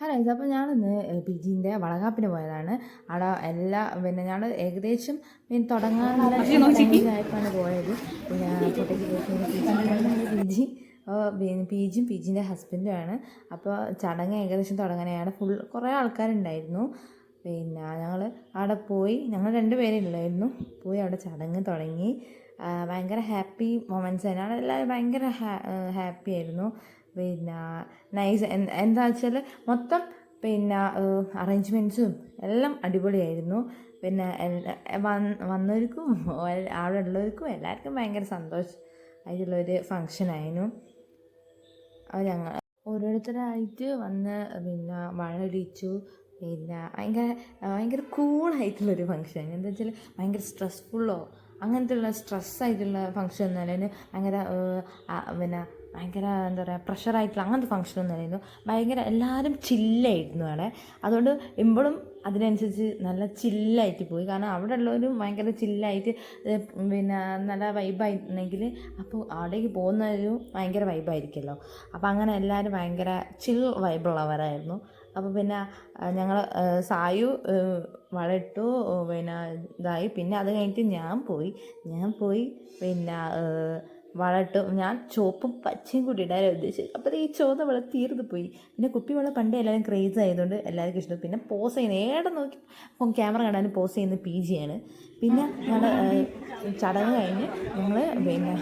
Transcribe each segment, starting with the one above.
Hello guys, അപ്പോൾ ഞാനിന്ന് P ജിൻ്റെ വളകാപ്പിന് പോയതാണ്. അവിടെ പിന്നെ ഞങ്ങൾ ഏകദേശം തുടങ്ങാനുള്ള ടൈമിലായപ്പോഴാണ് പോയത്. പിന്നെ അങ്ങോട്ടേക്ക് പോയി പി ജിയും പി ജിൻ്റെ ഹസ്ബൻഡുമാണ്. അപ്പോൾ ചടങ്ങ് ഏകദേശം തുടങ്ങാനെയാണ്. കുറേ ആൾക്കാരുണ്ടായിരുന്നു. പിന്നെ ഞങ്ങൾ അവിടെ പോയി, ഞങ്ങൾ 2 പേരേ ഉള്ളായിരുന്നു. പോയി അവിടെ ചടങ്ങ് തുടങ്ങി. ഭയങ്കര ഹാപ്പി മൊമെൻറ്റ്സ് ആയിരുന്നു. അവിടെ എല്ലാവരും ഭയങ്കര ഹാപ്പി ആയിരുന്നു. പിന്നെ നൈസ് എന്താ വെച്ചാൽ മൊത്തം പിന്നെ അറേഞ്ച്മെൻറ്റ്സും എല്ലാം അടിപൊളിയായിരുന്നു. പിന്നെ വന്നവർക്കും അവിടെ ഉള്ളവർക്കും എല്ലാവർക്കും ഭയങ്കര സന്തോഷമായിട്ടുള്ളൊരു ഫങ്ഷനായിരുന്നു. അത് ഞങ്ങൾ ഓരോരുത്തരായിട്ട് വന്ന് പിന്നെ വളടിച്ചു. പിന്നെ ഭയങ്കര കൂളായിട്ടുള്ളൊരു ഫങ്ഷൻ. എന്താ വെച്ചാൽ ഭയങ്കര സ്ട്രെസ്ഫുള്ളോ അങ്ങനത്തെ സ്ട്രെസ്സായിട്ടുള്ള ഫങ്ഷൻ ഒന്നുമല്ല. പിന്നെ ഭയങ്കര എന്താ പറയുക പ്രഷറായിട്ടുള്ള അങ്ങനത്തെ ഫങ്ഷനൊന്നും അല്ലായിരുന്നു. ഭയങ്കര എല്ലാവരും ചില്ലായിരുന്നു അവിടെ. അതുകൊണ്ട് ഇപ്പോഴും അതിനനുസരിച്ച് നല്ല ചില്ലായിട്ട് പോയി. കാരണം അവിടെ ഉള്ളവരും ഭയങ്കര ചില്ലായിട്ട് പിന്നെ നല്ല വൈബായിരുന്നെങ്കിൽ അപ്പോൾ അവിടേക്ക് പോകുന്നവരും ഭയങ്കര വൈബായിരിക്കുമല്ലോ. അപ്പോൾ അങ്ങനെ എല്ലാവരും ഭയങ്കര ചിൽ വൈബുള്ളവരായിരുന്നു. അപ്പോൾ പിന്നെ ഞങ്ങൾ സായു വളയിട്ടു. പിന്നെ ഇതായി. പിന്നെ അത് കഴിഞ്ഞിട്ട് ഞാൻ പോയി പിന്നെ വളട്ടു. ഞാൻ ചുവപ്പും പച്ചയും കൂടി ഇടാനാണ് ഉദ്ദേശിച്ചത്. അപ്പോൾ ഈ ചുവന്ന വെള്ളം തീർന്നു പോയി. പിന്നെ കുപ്പി വെള്ളം പണ്ടേ എല്ലാവരും ക്രേസ് ആയതുകൊണ്ട് എല്ലാവർക്കും ഇഷ്ടം. പിന്നെ പോസ് ചെയ്യുന്നത് ഏടെ നോക്കി ക്യാമറ കാണാനും പോസ് ചെയ്യുന്നത് പി ജിയാണ്. പിന്നെ ഞങ്ങൾ ചടങ്ങ് കഴിഞ്ഞ് ഞങ്ങൾ പിന്നെ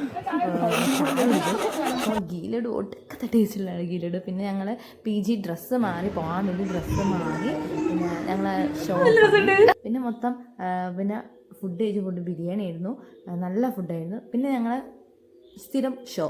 ചായ കുടിച്ചു. അപ്പോൾ ഗീലഡ് ഒടുക്കത്തെ ടേസ്റ്റിലാണ് ഗീലഡ്. പിന്നെ ഞങ്ങൾ പി ജി ഡ്രസ്സ് മാറി പോകാൻ വേണ്ടി ഡ്രസ്സ് മാറി. പിന്നെ ഞങ്ങൾ പിന്നെ മൊത്തം പിന്നെ ഫുഡ് ബിരിയാണി ആയിരുന്നു. നല്ല ഫുഡായിരുന്നു. പിന്നെ ഞങ്ങൾ സ്ഥിരം ഷോ